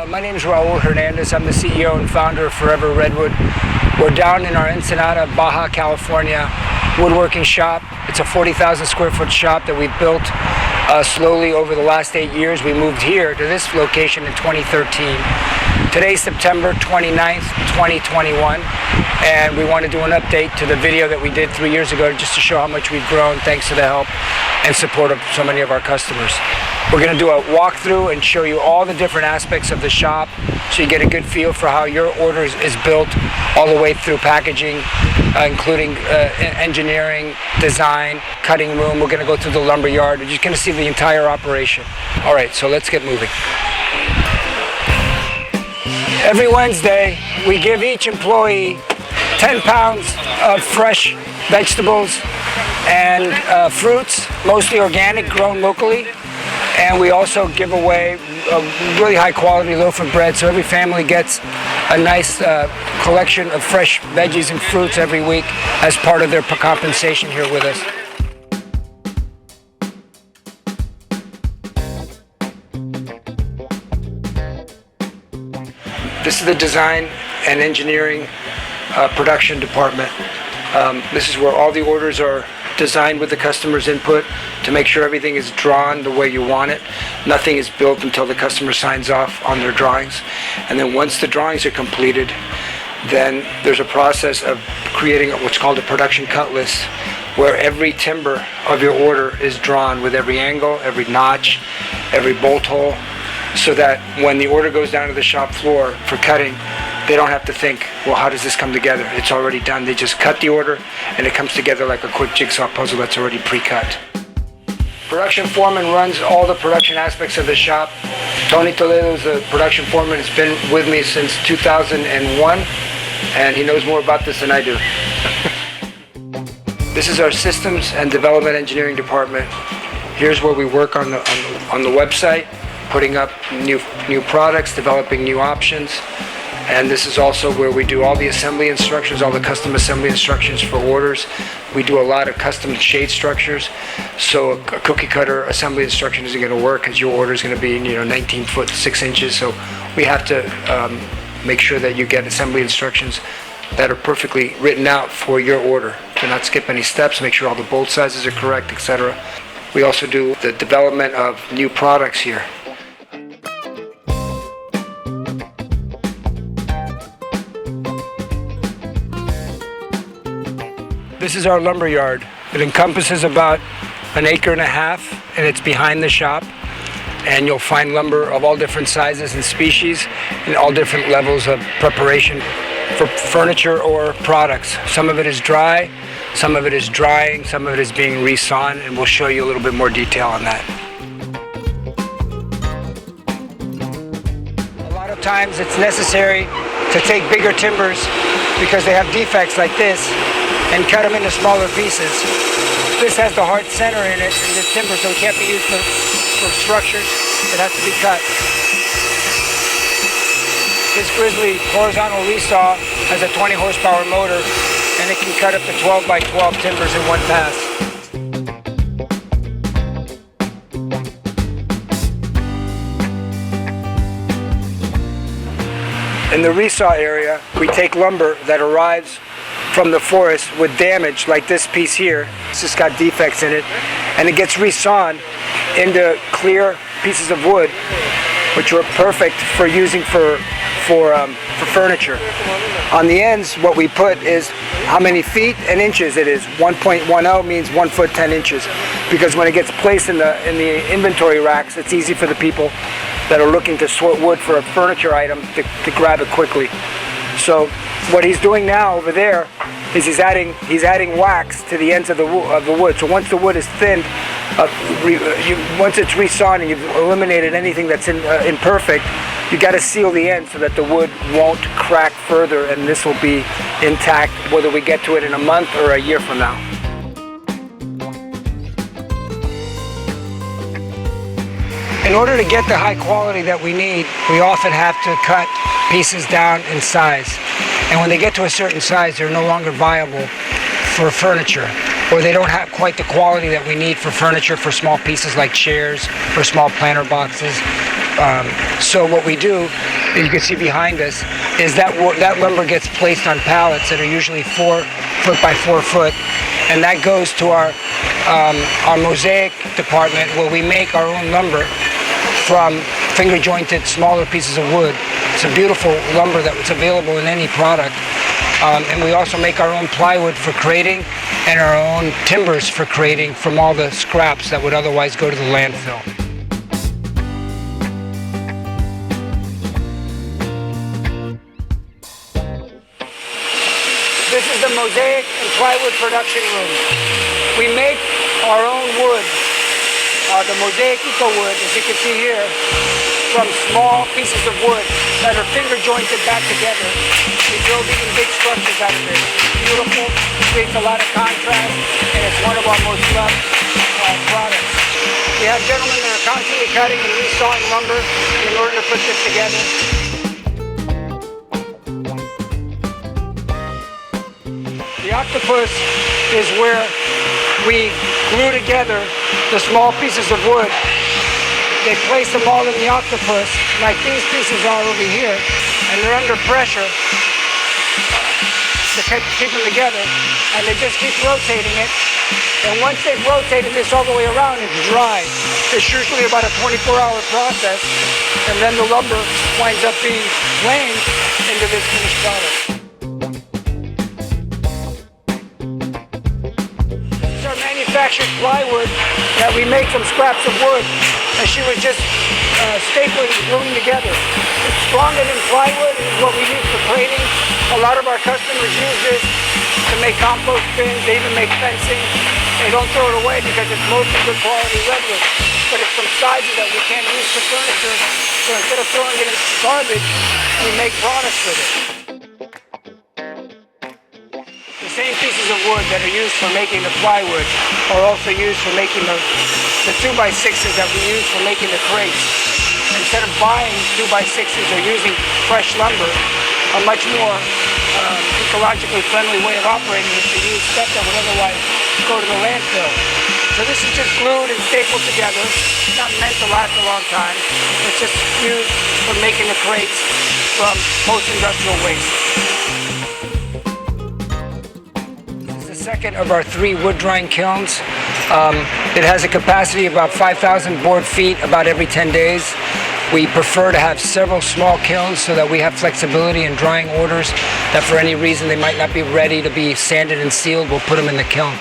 My name is Raul Hernandez. I'm the CEO and founder of Forever Redwood. We're down in our Ensenada, Baja California woodworking shop. It's a 40,000 square foot shop that we've built slowly over the last 8 years. We moved here to this location in 2013. Today's September 29th, 2021, and we want to do an update to the video that we did 3 years ago just to show how much we've grown thanks to the help and support of so many of our customers. We're going to do a walkthrough and show you all the different aspects of the shop so you get a good feel for how your order is built all the way through packaging, including engineering, design, cutting room. We're going to go through the lumber yard. You're just going to see the entire operation. All right, so let's get moving. Every Wednesday, we give each employee 10 pounds of fresh vegetables and fruits, mostly organic, grown locally. And we also give away a really high quality loaf of bread, so every family gets a nice collection of fresh veggies and fruits every week as part of their compensation here with us. This is the design and engineering production department. This is where all the orders are designed with the customer's input to make sure everything is drawn the way you want it. Nothing is built until the customer signs off on their drawings. And then once the drawings are completed, then there's a process of creating what's called a production cut list, where every timber of your order is drawn with every angle, every notch, every bolt hole, so that when the order goes down to the shop floor for cutting, they don't have to think, well, how does this come together? It's already done. They just cut the order and it comes together like a quick jigsaw puzzle that's already pre-cut. Production foreman runs all the production aspects of the shop. Tony Toledo is the production foreman. He's been with me since 2001 and he knows more about this than I do. This is our systems and development engineering department. Here's where we work on the website, putting up new products, developing new options. And this is also where we do all the assembly instructions, all the custom assembly instructions for orders. We do a lot of custom shade structures. So a cookie cutter assembly instruction isn't going to work because your order is going to be 19 foot 6 inches. So we have to make sure that you get assembly instructions that are perfectly written out for your order. Do not skip any steps, make sure all the bolt sizes are correct, etc. We also do the development of new products here. This is our lumber yard. It encompasses about 1.5 acres and it's behind the shop. And you'll find lumber of all different sizes and species and all different levels of preparation for furniture or products. Some of it is dry, some of it is drying, some of it is being resawn, and we'll show you a little bit more detail on that. A lot of times it's necessary to take bigger timbers because they have defects like this and cut them into smaller pieces. This has the hard center in it, in this timber, so it can't be used for structures. It has to be cut. This Grizzly horizontal resaw has a 20 horsepower motor, and it can cut up to 12 by 12 timbers in one pass. In the resaw area, we take lumber that arrives from the forest with damage, like this piece here. It's just got defects in it, and it gets resawn into clear pieces of wood, which are perfect for using for furniture. On the ends, what we put is how many feet and inches it is. 1.10 means 1 foot 10 inches, because when it gets placed in the inventory racks, it's easy for the people that are looking to sort wood for a furniture item to grab it quickly. So what he's doing now over there is he's adding wax to the ends of the wood. So once the wood is thinned, once it's resawn and you've eliminated anything that's imperfect, you got to seal the end so that the wood won't crack further, and this will be intact whether we get to it in a month or a year from now. In order to get the high quality that we need, we often have to cut pieces down in size. And when they get to a certain size, they're no longer viable for furniture, or they don't have quite the quality that we need for furniture for small pieces like chairs or small planter boxes. So what we do, you can see behind us, is that lumber gets placed on pallets that are usually 4 foot by 4 foot, and that goes to our Mosaic department, where we make our own lumber from finger jointed smaller pieces of wood. It's a beautiful lumber that's available in any product. And we also make our own plywood for crating and our own timbers for crating from all the scraps that would otherwise go to the landfill. This is the Mosaic and plywood production room. We make our own wood, the Mosaic Eco Wood, as you can see here, from small pieces of wood that are finger jointed back together. We build even big structures out of it. It's beautiful, creates a lot of contrast, and it's one of our most loved products. We have gentlemen that are constantly cutting and resawing lumber in order to put this together. The octopus is where we glue together the small pieces of wood. They place them all in the octopus, like these pieces are over here, and they're under pressure to keep them together, and they just keep rotating it. And once they've rotated this all the way around, it's dry. It's usually about a 24-hour process, and then the lumber winds up being planed into this finished product. Manufactured plywood that we make from scraps of wood that she was just stapling and gluing together. It's stronger than plywood. It's what we use for crating. A lot of our customers use this to make compost bins. They even make fencing. They don't throw it away because it's mostly good quality redwood. But it's from sizes that we can't use for furniture. So instead of throwing it in garbage, we make products with it. The same pieces of wood that are used for making the plywood are also used for making the 2x6s that we use for making the crates. Instead of buying 2x6s or using fresh lumber, a much more ecologically friendly way of operating is to use stuff that would otherwise go to the landfill. So this is just glued and stapled together. It's not meant to last a long time. It's just used for making the crates from post-industrial waste. Second of our 3 wood drying kilns. It has a capacity of about 5,000 board feet about every 10 days. We prefer to have several small kilns so that we have flexibility in drying orders that for any reason they might not be ready to be sanded and sealed. We'll put them in the kiln.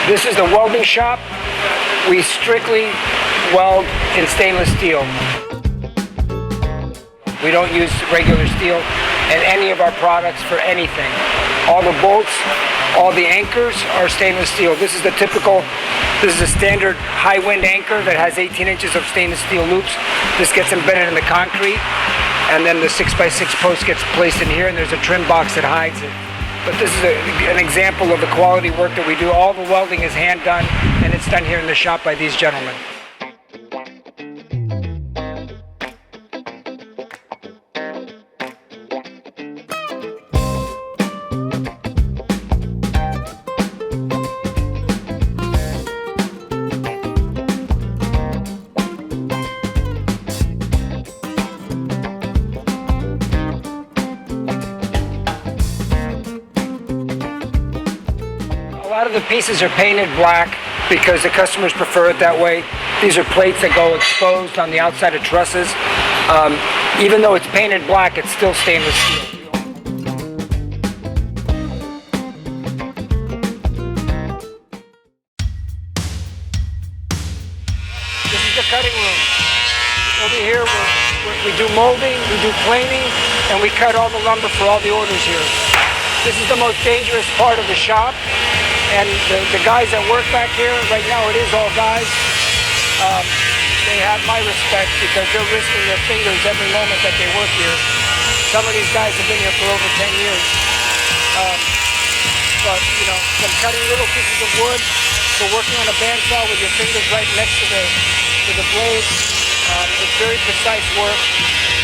This is the welding shop. We strictly weld in stainless steel. We don't use regular steel in any of our products for anything. All the bolts, all the anchors are stainless steel. This is a standard high wind anchor that has 18 inches of stainless steel loops. This gets embedded in the concrete, and then the 6x6 post gets placed in here, and there's a trim box that hides it. But this is an example of the quality work that we do. All the welding is hand done, and it's done here in the shop by these gentlemen. A lot of the pieces are painted black because the customers prefer it that way. These are plates that go exposed on the outside of trusses. Even though it's painted black, it's still stainless steel. This is the cutting room. Over here we do molding, we do planing, and we cut all the lumber for all the orders here. This is the most dangerous part of the shop. And the guys that work back here, right now it is all guys, they have my respect because they're risking their fingers every moment that they work here. Some of these guys have been here for over 10 years. But, you know, from cutting little pieces of wood to working on a bandsaw with your fingers right next to the blade, it's very precise work,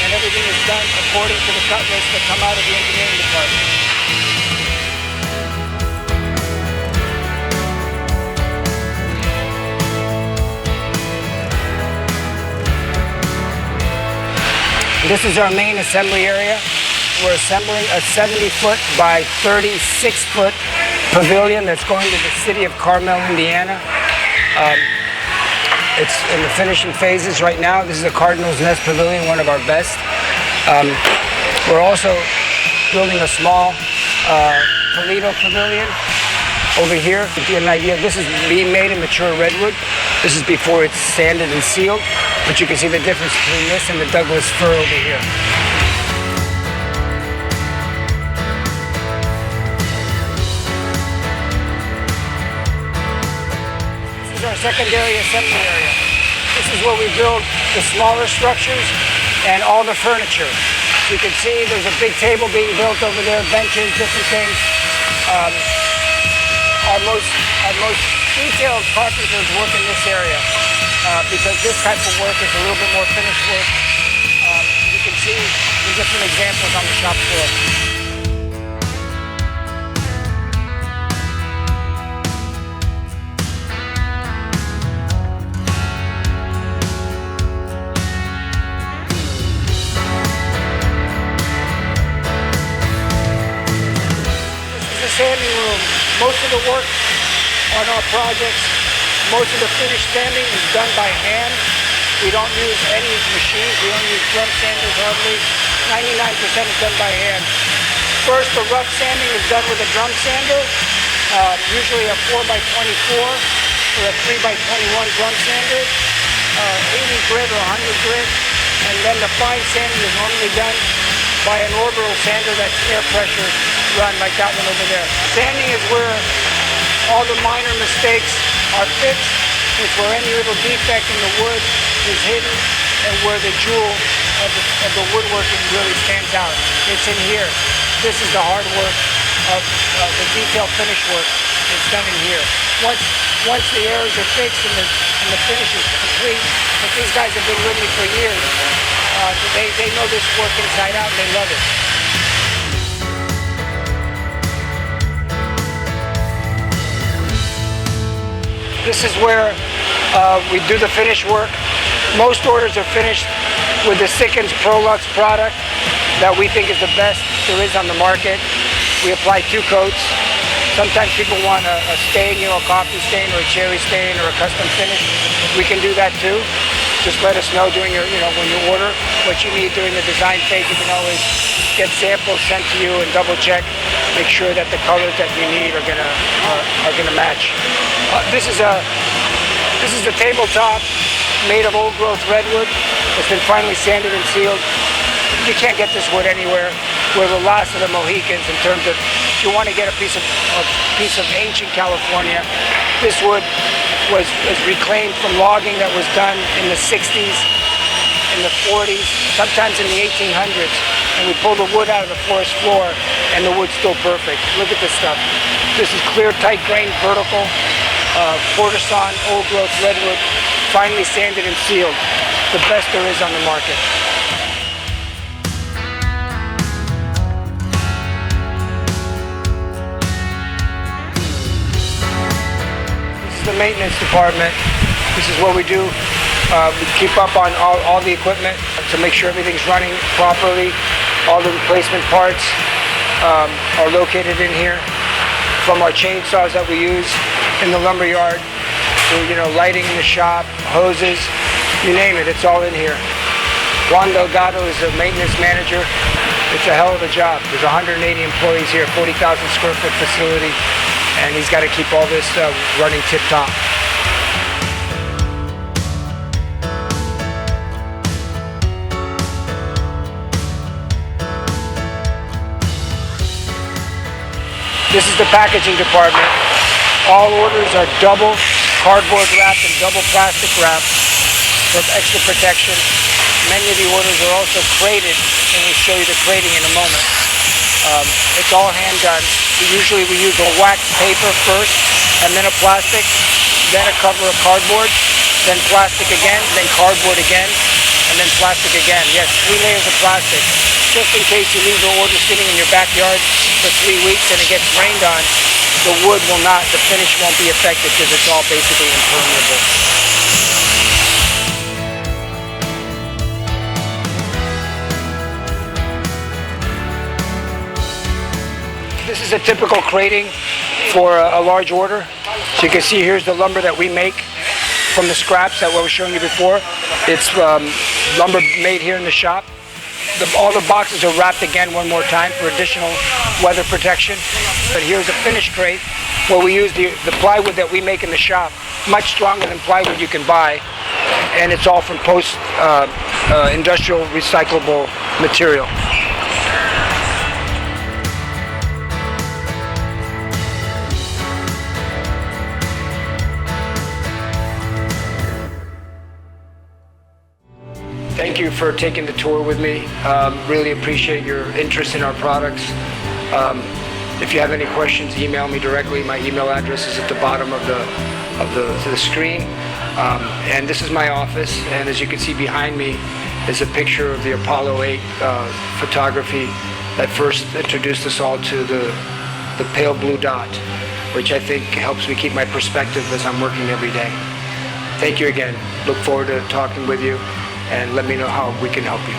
and everything is done according to the cut lists that come out of the engineering department. This is our main assembly area. We're assembling a 70-foot by 36-foot pavilion that's going to the city of Carmel, Indiana. It's in the finishing phases right now. This is a Cardinal's Nest pavilion, one of our best. We're also building a small Toledo pavilion over here. To get an idea, this is being made in mature redwood. This is before it's sanded and sealed, but you can see the difference between this and the Douglas fir over here. This is our secondary assembly area. This is where we build the smaller structures and all the furniture. So you can see there's a big table being built over there, benches, different things. Our most detailed carpenters work in this area because this type of work is a little bit more finished work. You can see the different examples on the shop floor. Sanding room. Most of the work on our projects, most of the finished sanding is done by hand. We don't use any machines. We don't use drum sanders hardly. 99% is done by hand. First, the rough sanding is done with a drum sander, usually a 4x24 or a 3x21 drum sander, 80 grit or 100 grit. And then the fine sanding is normally done by an orbital sander that's air pressure run, like that one over there. Sanding is where all the minor mistakes are fixed. It's where any little defect in the wood is hidden and where the jewel of the woodworking really stands out. It's in here. This is the hard work of the detailed finish work. It's done in here. Once the errors are fixed and the finish is complete, but these guys have been with me for years. They know this work inside out and they love it. This is where we do the finish work. Most orders are finished with the Sickens Prolux product that we think is the best there is on the market. We apply 2 coats. Sometimes people want a stain, a coffee stain or a cherry stain or a custom finish. We can do that too. Just let us know during your, when you order what you need during the design phase. You can always get samples sent to you and double check, make sure that the colors that you need are gonna match. This is the tabletop made of old growth redwood. It's been finally sanded and sealed. You can't get this wood anywhere. We're the last of the Mohicans in terms of if you want to get a piece of ancient California. This wood was reclaimed from logging that was done in the 60s, in the 40s, sometimes in the 1800s. And we pull the wood out of the forest floor and the wood's still perfect. Look at this stuff. This is clear, tight grained, vertical, Porterson, old growth redwood, finely sanded and sealed. The best there is on the market. The maintenance department. This is what we do. We keep up on all the equipment to make sure everything's running properly. All the replacement parts are located in here. From our chainsaws that we use in the lumber yard, to lighting in the shop, hoses, you name it, it's all in here. Juan Delgado is the maintenance manager. It's a hell of a job. There's 180 employees here, 40,000 square foot facility. And he's got to keep all this running tip-top. This is the packaging department. All orders are double cardboard wrapped and double plastic wrapped for extra protection. Many of the orders are also crated, and we'll show you the crating in a moment. It's all hand done. Usually we use a wax paper first, and then a plastic, then a cover of cardboard, then plastic again, then cardboard again, and then plastic again. Yes, 3 layers of plastic, just in case you leave the order sitting in your backyard for 3 weeks and it gets rained on. The wood will not, the finish won't be affected because it's all basically impermeable. is a typical crating for a large order. So you can see here's the lumber that we make from the scraps that I was showing you before. It's lumber made here in the shop. All the boxes are wrapped again one more time for additional weather protection. But here's a finished crate where we use the plywood that we make in the shop, much stronger than plywood you can buy, and it's all from post-industrial recyclable material. Thank you for taking the tour with me. Really appreciate your interest in our products. If you have any questions, email me directly. My email address is at the bottom of the screen. And this is my office, and as you can see behind me is a picture of the Apollo 8 photography that first introduced us all to the pale blue dot, which I think helps me keep my perspective as I'm working every day. Thank you again. Look forward to talking with you, and let me know how we can help you.